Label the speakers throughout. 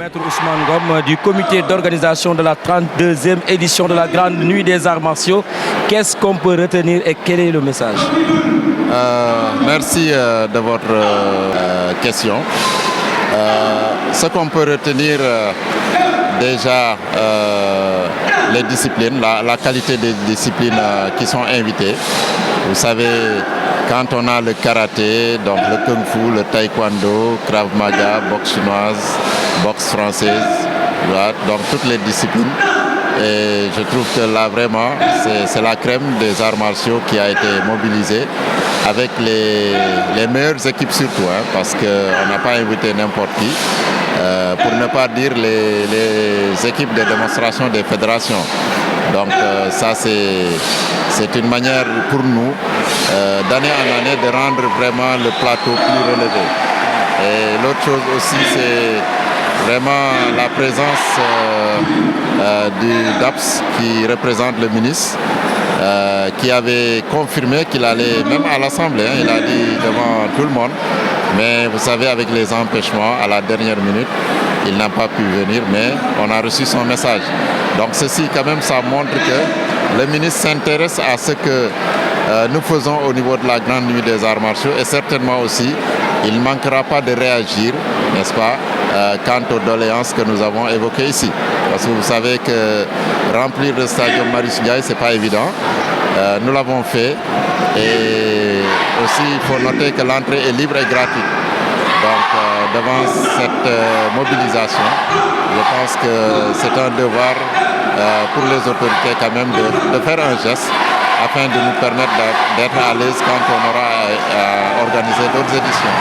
Speaker 1: Maître Ousmane Ngom du comité d'organisation de la 32e édition de la Grande Nuit des Arts Martiaux. Qu'est-ce qu'on peut retenir et quel est le message?
Speaker 2: Merci de votre question. Ce qu'on peut retenir déjà, les disciplines, la qualité des disciplines qui sont invitées. Vous savez, quand on a le karaté, donc le kung fu, le taekwondo, krav maga, boxe chinoise, boxe française, voilà, donc toutes les disciplines. Et je trouve que là vraiment, c'est la crème des arts martiaux qui a été mobilisée avec les meilleures équipes surtout, hein, parce qu'on n'a pas invité n'importe qui, pour ne pas dire les équipes de démonstration des fédérations. Donc ça c'est une manière pour nous d'année en année de rendre vraiment le plateau plus relevé. Et l'autre chose aussi c'est vraiment la présence du DAPS qui représente le ministre, qui avait confirmé qu'il allait, même à l'Assemblée, hein, il a dit devant tout le monde, mais vous savez avec les empêchements à la dernière minute, il n'a pas pu venir, mais on a reçu son message. Donc ceci quand même ça montre que le ministre s'intéresse à ce que nous faisons au niveau de la Grande Nuit des Arts Martiaux et certainement aussi il ne manquera pas de réagir, n'est-ce pas, quant aux doléances que nous avons évoquées ici. Parce que vous savez que remplir le stadium Marius Ndiaye, ce n'est pas évident. Nous l'avons fait et aussi il faut noter que l'entrée est libre et gratuite. Donc devant cette mobilisation, je pense que c'est un devoir pour les autorités quand même de faire un geste afin de nous permettre d'être à l'aise quand on aura organisé d'autres éditions.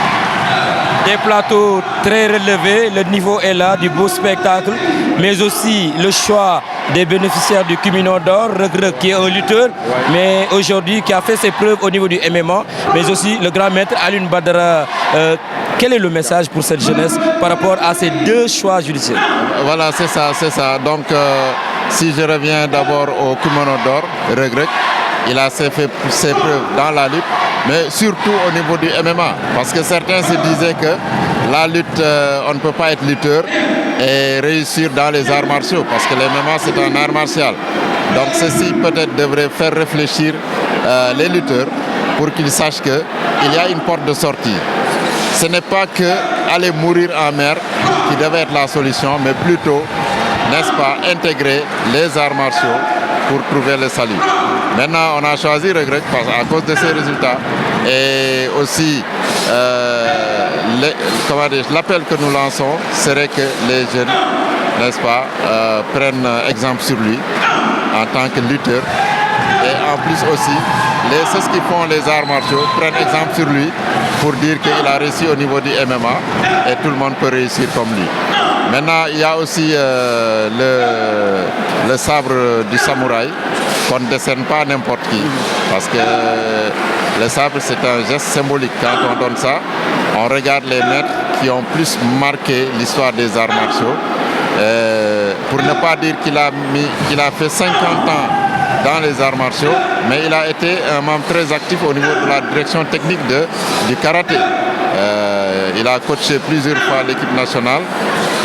Speaker 1: Des plateaux très relevés, le niveau est là, du beau spectacle, mais aussi le choix des bénéficiaires du Kumino d'or, Reug qui est un lutteur, mais aujourd'hui qui a fait ses preuves au niveau du MMA, mais aussi le grand maître Alioune Badara. Quel est le message pour cette jeunesse par rapport à ces deux choix judiciaires?
Speaker 2: Voilà, c'est ça, c'est ça. Donc, si je reviens d'abord au Kumino d'or, Reug, il a fait ses preuves dans la lutte, mais surtout au niveau du MMA. Parce que certains se disaient que la lutte, on ne peut pas être lutteur et réussir dans les arts martiaux, parce que le MMA c'est un art martial. Donc ceci peut-être devrait faire réfléchir les lutteurs pour qu'ils sachent qu'il y a une porte de sortie. Ce n'est pas que aller mourir en mer qui devait être la solution, mais plutôt, n'est-ce pas, intégrer les arts martiaux pour trouver le salut. Maintenant, on a choisi Reug à cause de ses résultats et aussi l'appel que nous lançons serait que les jeunes, n'est-ce pas, prennent exemple sur lui en tant que lutteur et en plus aussi ceux qui font les arts martiaux prennent exemple sur lui pour dire qu'il a réussi au niveau du MMA et tout le monde peut réussir comme lui. Maintenant, il y a aussi le sabre du samouraï qu'on ne décerne pas à n'importe qui. Parce que le sabre, c'est un geste symbolique. Quand on donne ça, on regarde les maîtres qui ont plus marqué l'histoire des arts martiaux. Pour ne pas dire qu'il a fait 50 ans dans les arts martiaux, mais il a été un membre très actif au niveau de la direction technique du karaté. Il a coaché plusieurs fois l'équipe nationale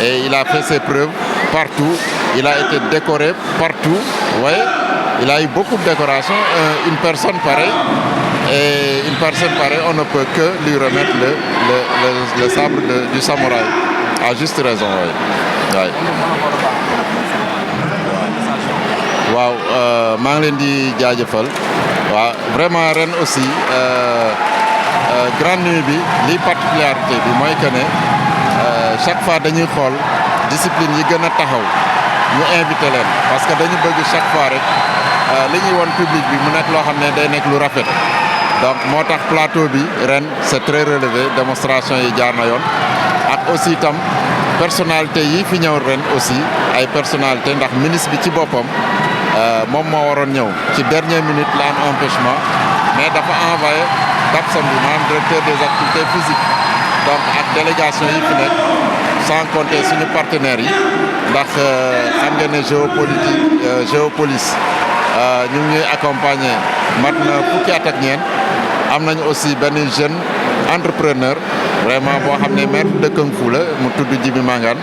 Speaker 2: et il a fait ses preuves partout. Il a été décoré partout. Ouais. Il a eu beaucoup de décorations. Une personne pareille, on ne peut que lui remettre le sabre du samouraï. À juste raison, oui. Ouais. Waaw maa ngi leen di jaajëfal waaw vraiment ren aussi grande nuit bi li particularité bi mooy que ne chaque fois dañuy xool discipline yi gën a taxaw ñu invité leen parce que dañu bëgg chaque fois rek li ñuy won public bi mu nekk loo xam ne day nekk lu rafet donc moo tax plateau bi ren c'est très relevé démonstration yi jaar na yoon ak aussi itam personnalité yi fi ñëw ren aussi ay personnalité ndax ministre bi ci boppam moom moo waroon ñëw ci dernière minute la am empêchement mais dafa envoyé DAPSam bi maanaam directeur des activités physiques donc ak délégation yi fi nekk sans compter suñu partenaires yi ndax xam ngeen ne géopolice ñu ngi ñuy accompagner mat na fukki at ak ñeent am nañu aussi benn jeune entrepreneur vraiment boo xam ne maître de kung fu la mu tudd Djibi Mangane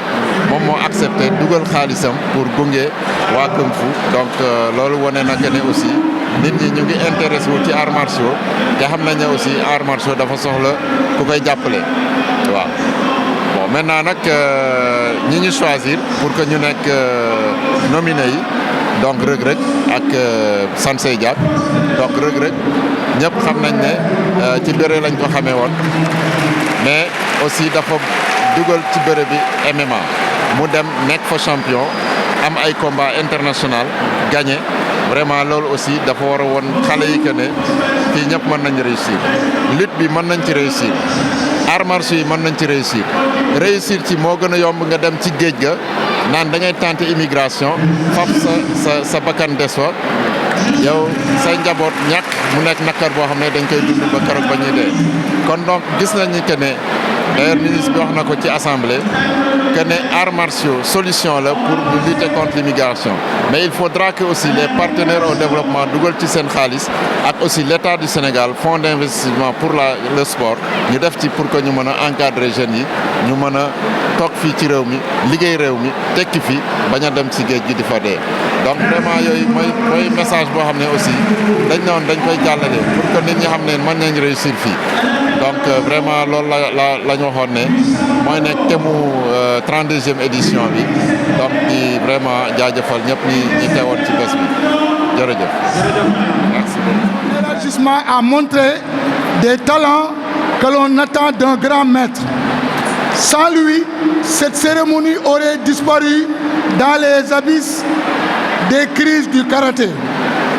Speaker 2: moom moo accepté dugal xaalisam pour gunge waa kung fu donc loolu wane na que ne aussi nit ñi ñu ngi intéressé wu ci arts martiaux te xam nañ ne aussi arts martiaux dafa soxla ku koy jàppale waaw. bon maintenant nag ñi ñu choisir pour que ñu nekk nominé yi donc Reug Reug ak Sansey Diack donc Reug Reug ñëpp xam nañ ne ci bëre lañ ko xamee woon mais aussi dafa dugal ci bëre bi MMA mu dem nekk fa champion am ay combat international gagné vraiment loolu aussi dafa war a woon xale yi que ne fii ñëpp mën nañ réussir lutte bi mën nañ ci réussir arts martiaux yi mën nañ ci réussir ci moo gën a yomb nga dem ci géej ga naan da ngay tenter immigration fab sa bakkan des fa yow say njaboot ñàkk mu nekk nakar boo xam ne dañ koy dund ba keroog ba ñuy dee kon donc gis nañu que ne d'ailleurs ministre bi wax na ko ci assemblée que ne arts martiaux solution la pour lutter contre l'immigration mais il faudra que aussi les partenaires au développement dugal ci seen xaalis ak aussi l'État du Sénégal fonds d'investissement pour le sport ñu def ci pour que ñu mën a encadrer jeunes yi ñu mën a toog fii ci réew mi liggéey réew mi tekki fi bañ a dem ci géej gi di fa dee donc vraiment yooyu mooy message boo xam ne aussi dañ koy jàllale pour que nit ñi xam ne mën nañ réussir fii donc vraiment loolu la ñu waxoon ne mooy nekk thème 32e édition bi donc di vraiment jaajëfal ñëpp ñi teewoon ci bés bi jërëjëf. Merci beaucoup.
Speaker 3: L'élargissement a montré des talents que l'on attend d'un grand maître. Sans lui, cette cérémonie aurait disparu dans les abysses des crises du karaté.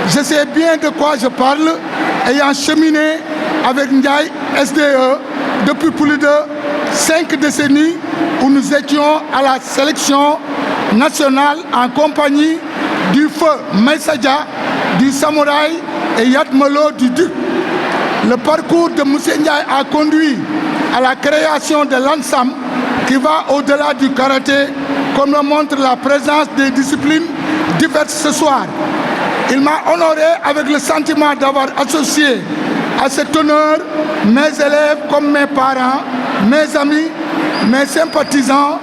Speaker 3: Je sais bien de quoi je parle, ayant cheminé avec Ndiaye SDE depuis plus de 5 décennies où nous étions à la sélection nationale en compagnie du feu Maïsadja, du Samouraï et Yatmelo du Duc. Le parcours de M. Ndiaye a conduit à la création de l'ANSAM qui va au-delà du karaté, comme le montre la présence des disciplines diverses ce soir. Il m'a honoré avec le sentiment d'avoir associé à cet honneur mes élèves comme mes parents, mes amis, mes sympathisants.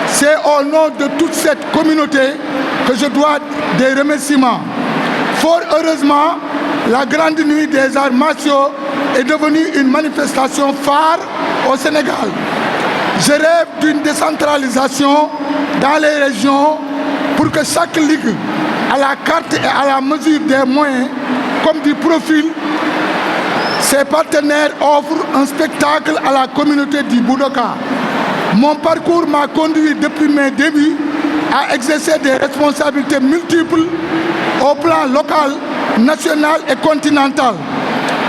Speaker 3: C'est au nom de toute cette communauté que je dois des remerciements. Fort heureusement, la grande nuit des arts martiaux est devenue une manifestation phare au Sénégal. Je rêve d'une décentralisation dans les régions pour que chaque ligue, à la carte et à la mesure des moyens, comme du profil, ses partenaires offrent un spectacle à la communauté du Boudoka. Mon parcours m'a conduit depuis mes débuts à exercer des responsabilités multiples au plan local, national et continental.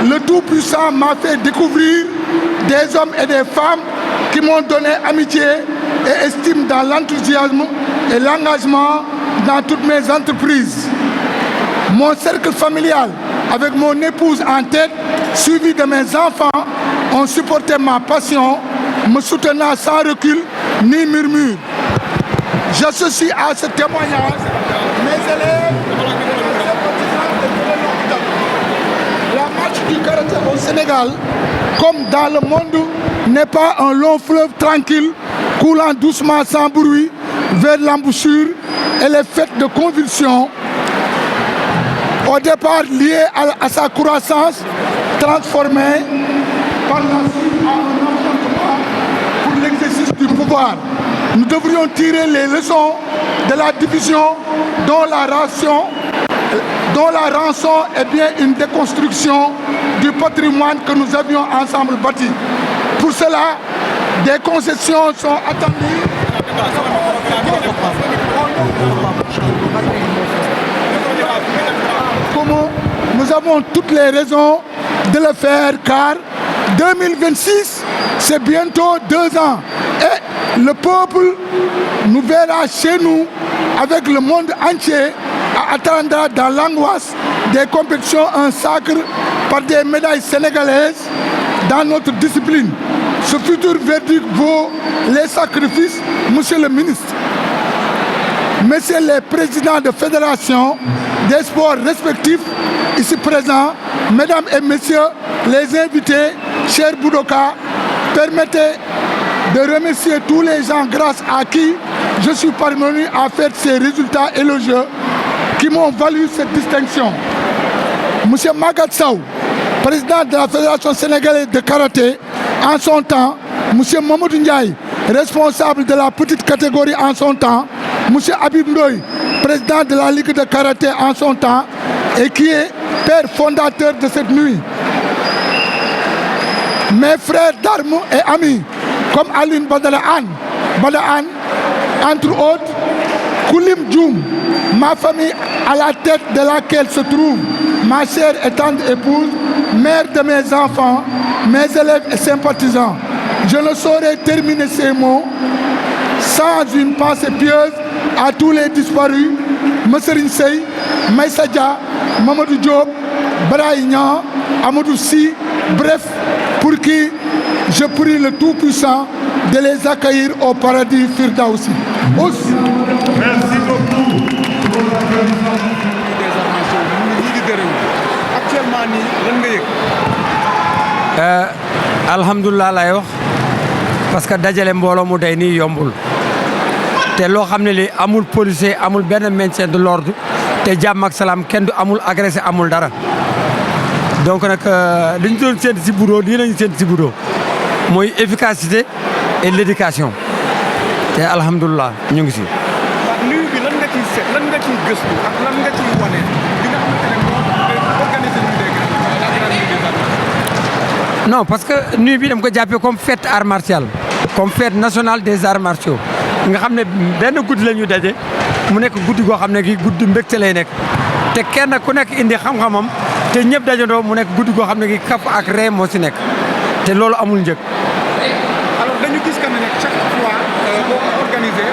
Speaker 3: Le Tout-Puissant m'a fait découvrir des hommes et des femmes qui m'ont donné amitié et estime dans l'enthousiasme et l'engagement dans toutes mes entreprises. Mon cercle familial, avec mon épouse en tête, suivi de mes enfants, ont supporté ma passion, me soutenant sans recul ni murmure. J'associe à ce témoignage mes élèves, la marche du karaté au Sénégal, comme dans le monde, n'est pas un long fleuve tranquille, coulant doucement sans bruit vers l'embouchure et les fêtes de convulsions. Au départ lié à sa croissance, transformée par la suite en un affrontement pour l'exercice du pouvoir. Nous devrions tirer les leçons de la division dont la rançon est bien une déconstruction du patrimoine que nous avions ensemble bâti. Pour cela, des concessions sont attendues. Nous avons toutes les raisons de le faire car 2026, c'est bientôt 2 ans. Et le peuple nous verra chez nous avec le monde entier attendra dans l'angoisse des compétitions un sacre par des médailles sénégalaises dans notre discipline. Ce futur verdict vaut les sacrifices, monsieur le ministre. Messieurs les présidents de fédération des sports respectifs ici présents, mesdames et messieurs les invités, chers Boudoka, permettez de remercier tous les gens grâce à qui je suis parvenu à faire ces résultats élogieux qui m'ont valu cette distinction. Monsieur Magatte Sow, président de la Fédération sénégalaise de karaté en son temps, monsieur Mamadou Ndiaye, responsable de la petite catégorie en son temps, monsieur Habib Ndoye, président de la Ligue de karaté en son temps et qui est père fondateur de cette nuit. Mes frères d'armes et amis, comme Aline Badara Anne, entre autres, Koulim Djoum, ma famille à la tête de laquelle se trouve ma chère et tendre épouse, mère de mes enfants, mes élèves et sympathisants. Je ne saurais terminer ces mots sans une pensée pieuse à tous les disparus, Messerine Sey, Maïssa Dia, Mamadou Diop, Brahignan, Amadou Sy, bref, pour qui je prie le Tout-Puissant de les accueillir au paradis Firdausi.
Speaker 4: Merci beaucoup. Actuellement nii lan nga yëg.
Speaker 5: alhamdulilah lay wax parce que dajale mbooloo mu day nii yombul te loo xam ne li amul policier amul benn maintien de l'ordre te jàmm ak salaam kenn du amul agressé amul dara donc nag li ñu doon séntu si Budo lii lañu séntu si Budo mooy efficacité et l'éducation te alhamdulilah ñu ngi si.
Speaker 4: waaw nuyu bi lan nga ciy seet lan nga ciy gëstu ak lan nga ciy wane li nga xamante ne moo organisé lu dégg
Speaker 5: non parce que nuit bi dama ko jàppee comme fête art martial comme fête nationale des arts martiaux nga xam ne benn guddi la ñu daje mu nekk guddi goo xam ne gi guddi mbégte lay nekk te kenn ku nekk indi xam-xamam te ñëpp dajandoo mu nekk guddi goo xam ne gi kaf ak ree moo si nekk te loolu amul njëg.
Speaker 4: alors dañu gis que ne chaque fois boo ko organisé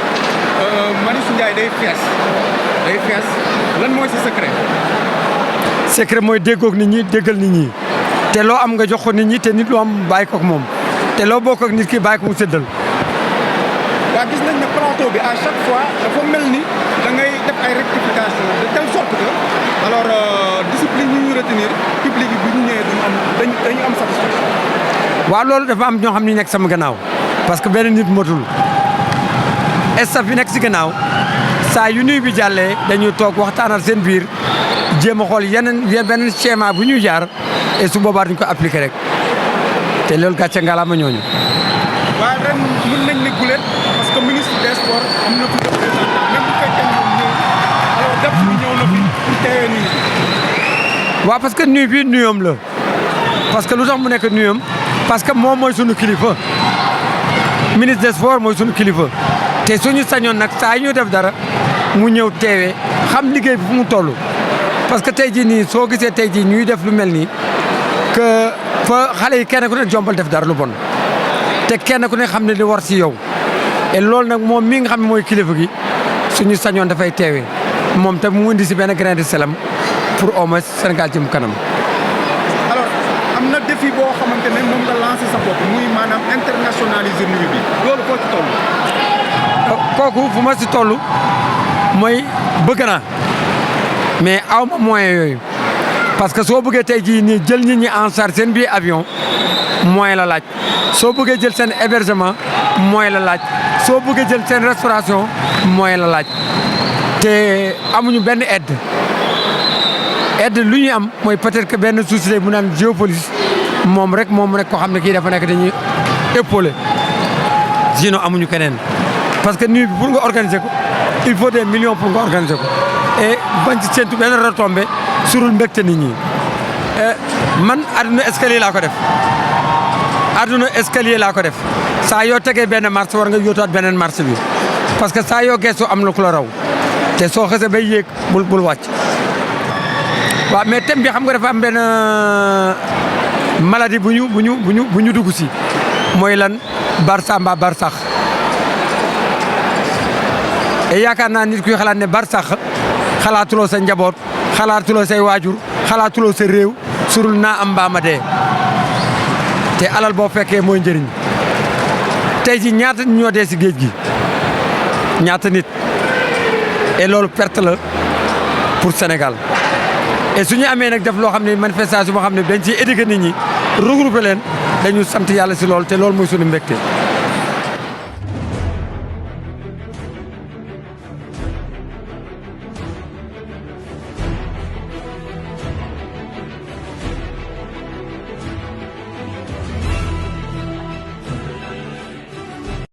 Speaker 4: Marichou Ndiaye day fees lan mooy sa secret.
Speaker 5: secret mooy déggoog nit ñi déggal nit ñi te loo am nga jox ko nit ñi te nit lu am bàyyi ko ak moom te loo bokk ak nit ki bàyyi ko mu séddal.
Speaker 4: waaw gis nañ ne plateau bi à chaque fois dafa mel ni da ngay def ay rectification de telle sorte que alors discipline yi ñu retenir public bi ñu ñëwee dañu am satisfaction.
Speaker 5: waaw loolu dafa am ñoo xam ne nekk sama gannaaw parce que benn nit motul staff bi nekk si gannaaw saa yu nuy bi jàllee dañuy toog waxtaanal seen biir jéem a xool beneen schéma bu ñuy jaar et su boobaa duñ ko appliquer rek te loolu gàcce ngalaama ñooñu.
Speaker 4: waaye ren mën nañ ne gulet parce que ministre des sports am na fi représentant même bu fekkee ñoom ñëw alors def bi ñëw na fi teewee nii.
Speaker 5: waaw parce que nuy bi nuyoom la parce que lu tax mu nekk nuyoom parce que moom mooy sunu kilifa ministre des sports mooy sunu kilifa te suñu sañoon nag saa ñu def dara mu ñëw teewee xam liggéey bi fu mu toll parce que tey jii nii soo gisee tey jii ñuy def lu mel nii que fa xale yi kenn ku ne jombal def dara lu bon te kenn ku ne xam ne li war si yow et loolu nag moom mii nga xam ne mooy kilifa gi suñu sañoon dafay teewee moom te mu indi si benn grain de selam pour au moins Sénégal jëm kanam.
Speaker 4: alors am na défi boo xamante ne moom nga lancé sa bopp muy maanaam internationaliser nuyu bi loolu foo ci toll.
Speaker 5: kooku fu ma si toll mooy bëgg naa mais aw ma moyen yooyu parce que soo bëggee tey jii nii jël nit ñi en charge seen biir avion moyen la laaj soo bëggee jël seen hébergement moyen la laaj soo bëggee jël seen restauration moyen la laaj te amuñu benn aide lu ñuy am mooy peut-être que benn société bu naan Géopolis moom rek ko xam ne kii dafa nekk dañuy épauler sinon amuñu keneen parce que nuit bi pour nga organiser ko il faut des millions pour nga organiser ko et bañ ci séntu benn retombée surul mbégte nit ñi man àdduna escalier laa ko def saa yoo tegee benn marche war nga yóotaat beneen marche bi parce que saa yoo geesu am na ku la raw te soo xasee bay yéeg bul wàcc waaw mais thème bi xam nga dafa am benn maladie bu ñu dugg si mooy lan Barça mbaa Barsax et yaakaar naa nit kuy xalaat ne Barsax xalaatuloo sa njaboot xalaatuloo say waajur xalaatuloo sa réew surul naa am mbaa ma dee te alal boo fekkee mooy njëriñ tey ji ñaata nit ñoo dee si géej gi ñaata nit et loolu perte la pour Sénégal et su ñu amee nag def loo xam ne manifestation boo xam ne dañ ciy éduquer nit ñi regrouper leen dañu sant yàlla si loolu te loolu mooy suñu mbégte